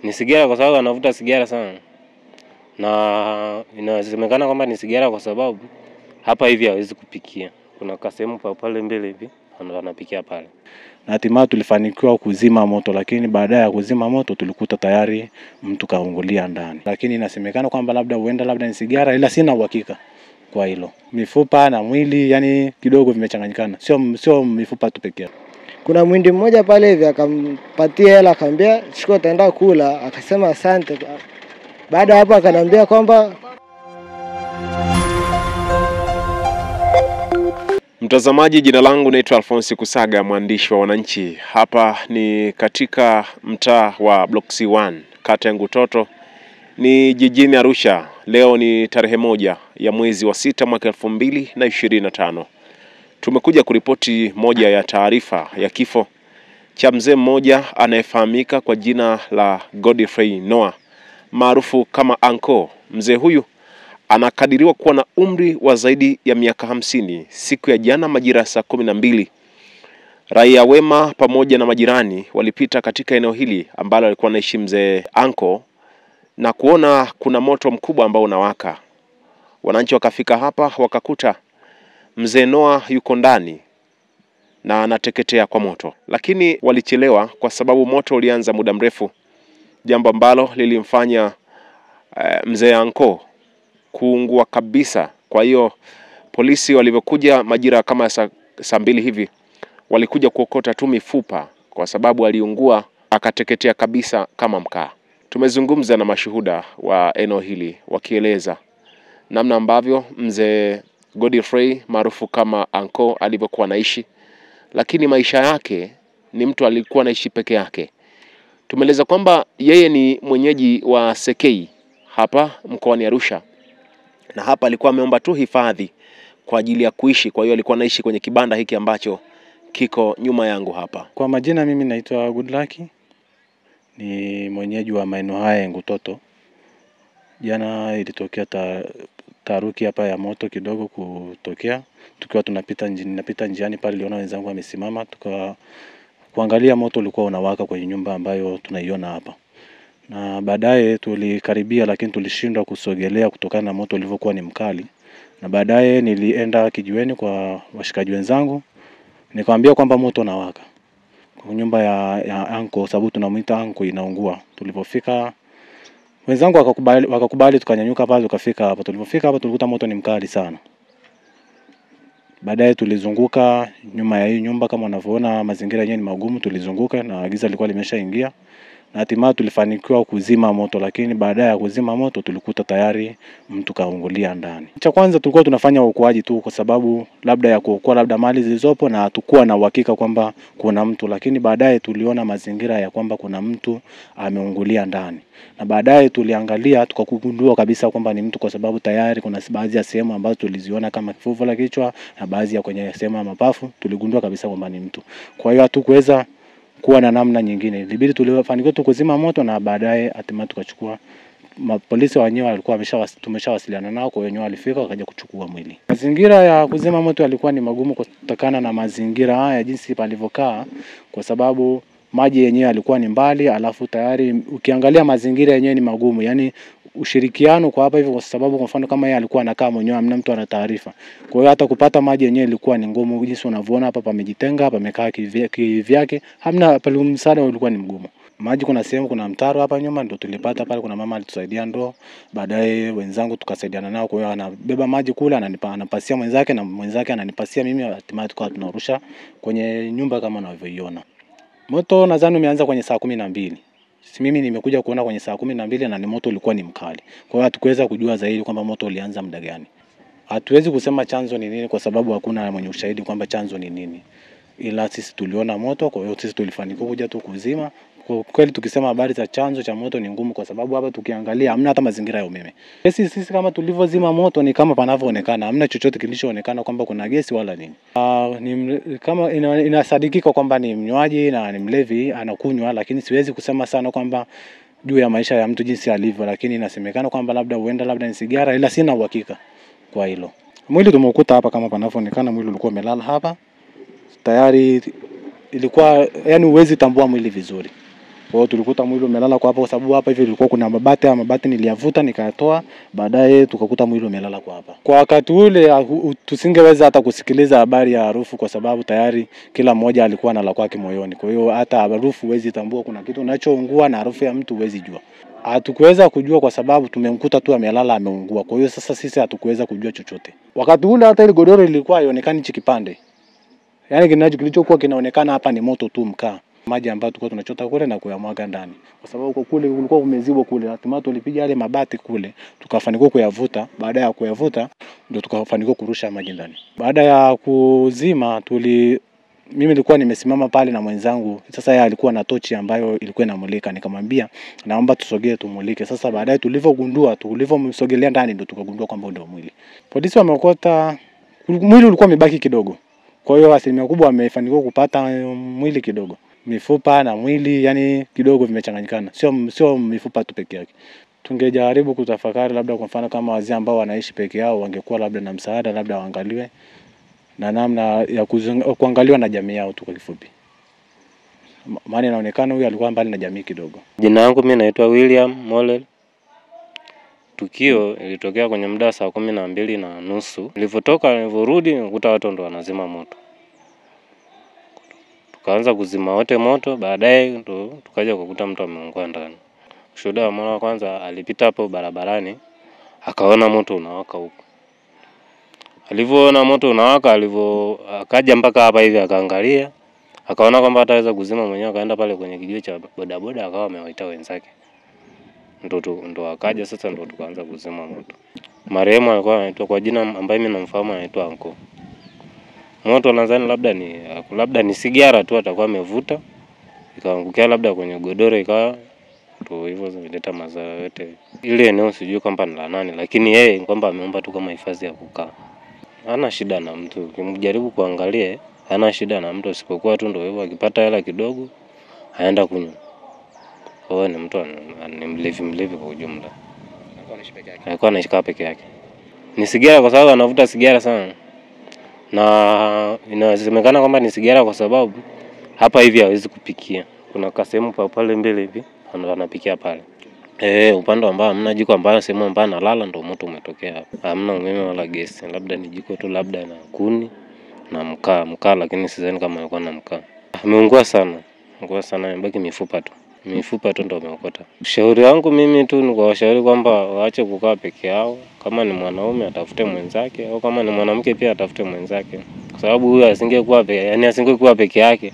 Ni sigara kwa sababu anavuta sigara sana. Na inasemekana kwamba ni sigara kwa sababu hapa hivi hawezi kupikia. Kuna kasehemu pale mbele hivi anapikia pale. Na hatimaye tulifanikiwa kuzima moto, lakini baada ya kuzima moto tulikuta tayari mtu kaungulia ndani. Lakini inasemekana kwamba labda ni sigara, ila sina uhakika kwa hilo. Mifupa na mwili yani kidogo vimechanganyikana. Sio mifupa tu pekee. Kuna mwindi mmoja pale hivi akampatia hela, akamwambia chukua utaenda kula, akasema asante. Baada hapo akaniambia kwamba Mtazamaji, jina langu naitwa Alphonse Kusaga, mwandishi wa Wananchi. Hapa ni katika mtaa wa Block C1, kata ya Ngutoto, ni jijini Arusha. Leo ni tarehe 1 ya mwezi wa 6 mwaka 2025. Tumekuja kuripoti moja ya taarifa ya kifo cha mzee mmoja anayefahamika kwa jina la Godfrey Noah, maarufu kama Anko. Mzee huyu anakadiriwa kuwa na umri wa zaidi ya miaka 50. Siku ya jana majira saa 12, raia wema pamoja na majirani walipita katika eneo hili ambalo alikuwa anaishi mzee Anko na kuona kuna moto mkubwa ambao unawaka. Wananchi wakafika hapa wakakuta mzee Noah yuko ndani na anateketea kwa moto, lakini walichelewa kwa sababu moto ulianza muda mrefu, jambo ambalo lilimfanya mzee Anko kuungua kabisa. Kwa hiyo polisi walivyokuja majira kama saa 2 hivi walikuja kuokota tu mifupa kwa sababu aliungua akateketea kabisa kama mkaa. Tumezungumza na mashuhuda wa eneo hili wakieleza namna ambavyo mzee Godfrey maarufu kama Anko alivyokuwa anaishi, lakini maisha yake ni mtu alikuwa anaishi peke yake. Tumeeleza kwamba yeye ni mwenyeji wa Sekei hapa mkoani Arusha, na hapa alikuwa ameomba tu hifadhi kwa ajili ya kuishi. Kwa hiyo alikuwa anaishi kwenye kibanda hiki ambacho kiko nyuma yangu hapa. Kwa majina mimi naitwa Goodluck, ni mwenyeji wa maeneo haya ya Ngutoto. Jana ilitokea taharuki hapa ya moto kidogo kutokea. Tukiwa tunapita njiani pale, niliona wenzangu wamesimama, kuangalia moto ulikuwa unawaka kwenye nyumba ambayo tunaiona hapa. Na baadaye tulikaribia, lakini tulishindwa kusogelea kutokana na moto ulivyokuwa ni mkali. Na baadaye nilienda kijiweni kwa washikaji wenzangu, nikamwambia kwamba moto unawaka kwa nyumba ya Anko, sababu tunamuita Anko inaungua. Tulipofika wenzangu wakakubali, tukanyanyuka pale tukafika hapa. Tulipofika hapa tulikuta moto ni mkali sana. Baadaye tulizunguka nyuma ya hii nyumba, kama unavyoona mazingira yenyewe ni magumu. Tulizunguka na giza lilikuwa limeshaingia, na hatimaye tulifanikiwa kuzima moto, lakini baada ya kuzima moto tulikuta tayari mtu kaungulia ndani. Cha kwanza tulikuwa tunafanya uokoaji tu kwa sababu labda ya kuokoa labda mali zilizopo, na hatukuwa na uhakika kwamba kuna mtu, lakini baadaye tuliona mazingira ya kwamba kuna mtu ameungulia ndani. Na baadaye tuliangalia tukagundua kabisa kwamba ni mtu, kwa sababu tayari kuna baadhi ya sehemu ambazo tuliziona kama kifuvu la kichwa na baadhi ya kwenye sehemu ya mapafu, tuligundua kabisa kwamba ni mtu. Kwa hiyo hatukuweza kuwa na namna nyingine, ilibidi tulifanikiwa tu kuzima moto, na baadaye hatimaye tukachukua. Polisi wenyewe walikuwa tumeshawasiliana nao, kwa hiyo walifika wakaja kuchukua mwili. Mazingira ya kuzima moto yalikuwa ni magumu kutokana na mazingira haya jinsi palivyokaa, kwa sababu maji yenyewe yalikuwa ni mbali, alafu tayari ukiangalia mazingira yenyewe ni magumu, yani ushirikiano kwa hapa hivyo, kwa sababu kwa mfano kama yeye alikuwa anakaa mwenyewe, hamna mtu ana taarifa. Kwa hiyo hata kupata maji yenyewe ilikuwa ni ngumu, jinsi unavyoona hapa pamejitenga, pamekaa kivyake, hamna pale, msaada ulikuwa ni mgumu. Maji kuna sehemu kuna mtaro hapa nyuma ndio tulipata pale, kuna mama alitusaidia ndoo, baadaye wenzangu tukasaidiana nao. Kwa hiyo anabeba maji kule anapasia mwenzake na mwenzake ananipasia mimi, hatimaye tukawa tunarusha kwenye nyumba kama unavyoiona. Moto nadhani umeanza kwenye saa 12. Mimi nimekuja kuona kwenye saa 12 na ni moto ulikuwa ni mkali. Kwa hiyo hatukuweza kujua zaidi kwamba moto ulianza muda gani. Hatuwezi kusema chanzo ni nini kwa sababu hakuna mwenye ushahidi kwamba chanzo ni nini. Ila sisi tuliona moto, kwa hiyo sisi tulifanikiwa kuja tu kuzima. Kwa kweli tukisema habari za chanzo cha moto ni ngumu, kwa sababu hapa tukiangalia hamna hata mazingira ya umeme. Sisi kama tulivyozima moto ni kama panavyoonekana, hamna chochote kilichoonekana kwamba kuna gesi wala nini. Kama inasadikika kwamba ni mnywaji na ni mlevi anakunywa, lakini siwezi kusema sana kwamba juu ya maisha ya mtu jinsi alivyo, lakini inasemekana kwamba labda ni sigara, ila sina uhakika kwa hilo. Mwili tumeukuta hapa kama panavyoonekana, mwili ulikuwa umelala hapa. Tayari ilikuwa yani huwezi tambua mwili vizuri. Kwa hiyo tulikuta mwili umelala kwa hapo, kwa sababu hapa hivi ilikuwa kuna mabati niliyavuta nikatoa, baadaye tukakuta mwili umelala kwa hapa. Kwa wakati ule tusingeweza hata kusikiliza habari ya harufu, kwa sababu tayari kila mmoja alikuwa na la kwake moyoni. Kwa hiyo hata harufu huwezi tambua kuna kitu unachoungua, na harufu ya mtu huwezi jua. Hatukuweza kujua kwa sababu tumemkuta tu amelala ameungua. Kwa hiyo sasa sisi hatukuweza kujua chochote. Wakati ule hata ile godoro lilikuwa haionekani hichi kipande. Yaani kilichokuwa kinaonekana hapa ni moto tu, mkaa. Maji ambayo tulikuwa tunachota kule na kuyamwaga ndani. Kwa sababu kule kulikuwa kumezibwa kule. Hatimaye tulipiga yale mabati kule, tukafanikiwa kuyavuta. Baada ya kuyavuta ndio tukafanikiwa kurusha maji ndani. Baada ya kuzima mimi nilikuwa nimesimama pale na mwenzangu. Sasa yeye alikuwa na tochi ambayo ilikuwa inamulika. Nikamwambia naomba tusogee tumulike. Sasa baadaye tulivyomsogelea ndani ndio tukagundua kwamba ndio mwili. Polisi wameokota mwili, ulikuwa umebaki kidogo. Kwa hiyo asilimia kubwa wamefanikiwa kupata mwili kidogo. Mifupa na mwili yani kidogo vimechanganyikana. Sio mifupa tu peke yake. Tungejaribu kutafakari labda kwa mfano kama wazee ambao wanaishi peke yao wangekuwa labda na msaada, labda waangaliwe na namna ya kuangaliwa na jamii yao tu kwa kifupi. Maana inaonekana huyu alikuwa mbali na jamii kidogo. Jina langu mimi naitwa William Molel. Tukio ilitokea kwenye muda saa 12:30. Nilivyorudi nikuta watu ndo wanazima moto. Tukaanza kuzima wote moto, baadaye ndo tukaja kukuta mtu ameungua ndani. Shuhuda wa mara kwanza alipita hapo barabarani, akaona moto unawaka huko. Alivyoona moto unawaka, akaja mpaka hapa hivi akaangalia, akaona kwamba hataweza kuzima mwenyewe, akaenda pale kwenye kijiwe cha bodaboda akawa amewaita wenzake. Ndo akaja sasa ndo tukaanza kuzima moto. Marehemu alikuwa anaitwa kwa jina ambaye mimi namfahamu, anaitwa Anko. Moto nadhani labda ni sigara tu atakuwa amevuta, ikaangukia labda kwenye godoro, ikawa tu hivyo zimeleta madhara yote. Ile eneo sijui kwamba ni la nani, lakini yeye kwamba ameomba tu kama hifadhi ya kukaa. Hana shida na mtu, ukimjaribu kuangalia hana shida na mtu, isipokuwa tu ndio hivyo akipata hela kidogo aenda kunywa. Kwa hiyo ni mtu ni mlevi kwa ujumla. Alikuwa anaishi peke yake. Ni sigara kwa sababu anavuta sigara sana. Na inasemekana kwamba ni sigara kwa sababu hapa hivi hawezi kupikia. Kuna kasehemu pale mbele hivi anapikia pale. Upande ambao hamna jiko, ambao sehemu ambayo analala ndio moto umetokea hapa. Hamna umeme wala gesi. Labda ni jiko tu, labda na kuni na mkaa, lakini sidhani kama alikuwa na mkaa. Ameungua sana. Imebaki mifupa tu ndio ameokota. Ushauri wangu mimi tu ni kwa washauri kwamba waache kukaa peke yao. Kama ni mwanaume atafute mwenzake, au kama ni mwanamke pia atafute mwenzake. Kwa sababu huyu asingekuwa peke yake,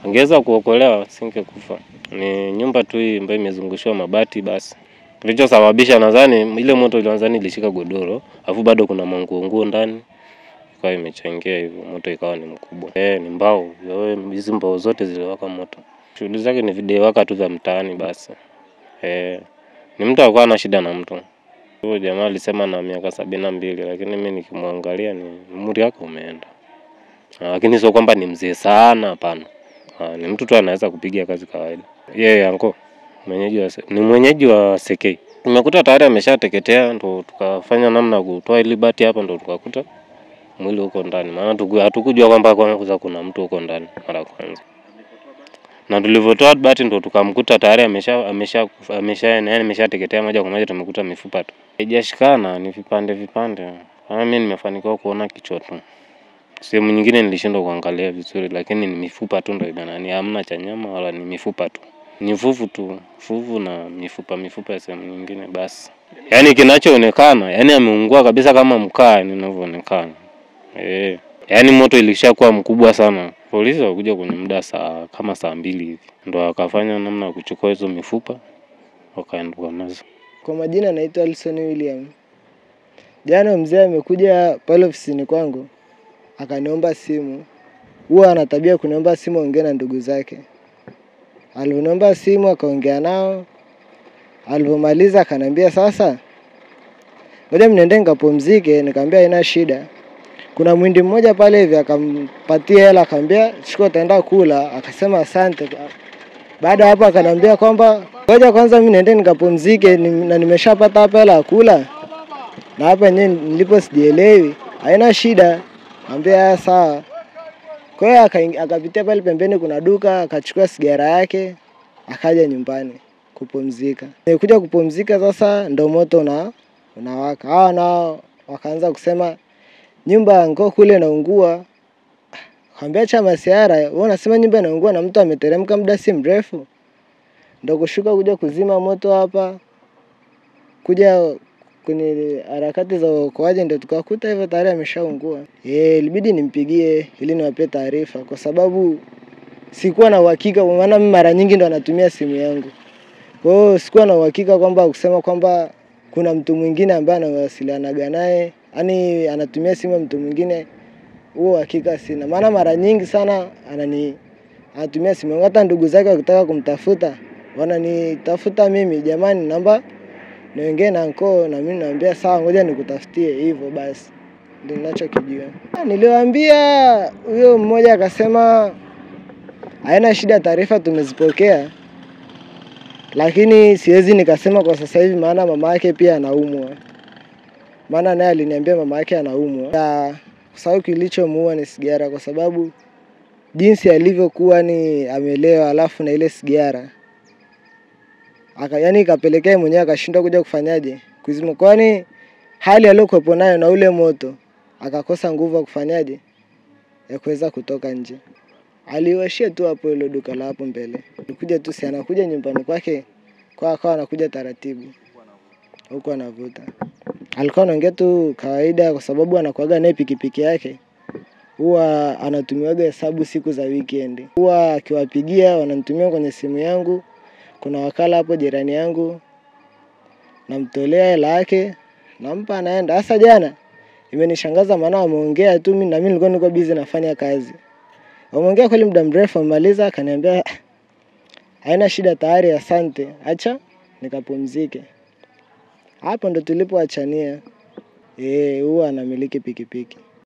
angeweza kuokolewa, asingekufa. Ni nyumba tu hii ambayo imezungushiwa mabati basi. Kilichosababisha nadhani ile moto ilianza ilishika godoro, alafu bado kuna manguo ndani. Kwa hiyo imechangia hivyo, moto ikawa ni mkubwa. Ni mbao, hizo mbao zote ziliwaka moto. Shughuli zake ni video waka tu za mtaani basi. Ni mtu alikuwa na shida na mtu. Huyo jamaa alisema na miaka 72, lakini mimi nikimwangalia ni umri wake umeenda. Lakini sio kwamba ni mzee sana, hapana. Ni mtu tu anaweza kupiga kazi kawaida. Yeye Anko ni mwenyeji wa Sekei. Tumekuta tayari ameshateketea, ndo tukafanya namna kutoa ile bati hapa, ndo tukakuta mwili uko ndani. Maana hatukujua kwamba kuna mtu uko ndani mara kwanza. Na tulivyotoa bati ndo tukamkuta tayari ameshateketea moja kwa moja, tumekuta mifupa tu. Haijashikana, ni vipande. Mimi nimefanikiwa kuona kichwa tu. Sehemu nyingine nilishindwa kuangalia vizuri, lakini ni mifupa tu ndio hamna cha nyama wala, ni mifupa tu. Ni fuvu na mifupa sehemu nyingine basi. Yaani kinachoonekana, yaani ameungua kabisa kama mkaa ninavyoonekana. Yaani moto ilishakuwa mkubwa sana. Polisi walikuja kwenye muda kama saa 2 hivi. Ndio akafanya namna ya kuchukua hizo mifupa wakaenda nazo. Kwa majina naitwa Alson William. Jana mzee amekuja pale ofisini kwangu, akaniomba simu. Huwa ana tabia kuniomba simu ongea na ndugu zake. Aliponiomba simu akaongea nao. Alipomaliza akaniambia sasa, ngoja mniende nikapumzike. Nikamwambia haina shida. Kuna mwindi mmoja pale hivi akampatia hela, akamwambia chukua utaenda kula, akasema asante. Baada hapo akaniambia kwamba ngoja kwanza mimi niende nikapumzike na nimeshapata hapa hela ya kula. Na hapa yenyewe nilipo sijielewi. Haina shida. Ambia sawa. Kwa hiyo akapitia pale pembeni kuna duka, akachukua sigara yake, akaja nyumbani kupumzika. Nilikuja kupumzika sasa ndo moto unawaka. Hawa nao wakaanza kusema nyumba ya Ngoo kule inaungua. Kaambia cha masiara, wewe unasema nyumba inaungua na mtu ameteremka muda si mrefu. Ndo kushuka kuja kuzima moto hapa. Kuja kwenye harakati za uokoaji ndio tukakuta hivyo tayari ameshaungua. Ilibidi nimpigie ili niwape taarifa kwa sababu sikuwa na uhakika, kwa maana mimi mara nyingi ndo anatumia simu yangu. Kwa hiyo sikuwa na uhakika kwamba kusema kwamba kuna mtu mwingine ambaye anawasiliana naye, yani anatumia simu ya mtu mwingine, huo hakika sina. Maana mara nyingi sana anatumia simu yangu, hata ndugu zake wakitaka kumtafuta wananitafuta mimi, jamani namba niongee na Ngoo, na mimi naambia sawa, ngoja nikutafutie. Hivyo basi ndio ninachokijua. Niliwaambia huyo mmoja akasema haina shida, taarifa tumezipokea, lakini siwezi nikasema kwa sasa hivi maana mama yake pia anaumwa. Maana naye aliniambia mama yake anaumwa. Kwa sababu kilichomuua ni sigara, kwa sababu jinsi alivyokuwa ni amelewa alafu na ile sigara. Yaani ikapelekea mwenyewe akashindwa kuja kufanyaje? Kuzima, kwani hali aliyokuwa nayo na ule moto akakosa nguvu ya kufanyaje? Ya kuweza kutoka nje. Aliwashia tu hapo ile duka la hapo mbele. Alikuja tu, si anakuja nyumbani kwake, kwa akawa anakuja taratibu. Huko anavuta. Alikuwa anaongea tu kawaida kwa sababu anakuaga naye pikipiki yake. Huwa anatumiaga hesabu siku za weekend. Huwa akiwapigia wananitumia kwenye simu yangu. Kuna wakala hapo jirani yangu, namtolea hela yake, nampa anaenda. Hasa jana imenishangaza maana wameongea tu, mimi na mimi nilikuwa niko busy nafanya kazi. Wameongea kweli muda mrefu, amaliza akaniambia haina shida tayari, asante, acha nikapumzike. Hapo ndo tulipoachania. Huwa anamiliki pikipiki.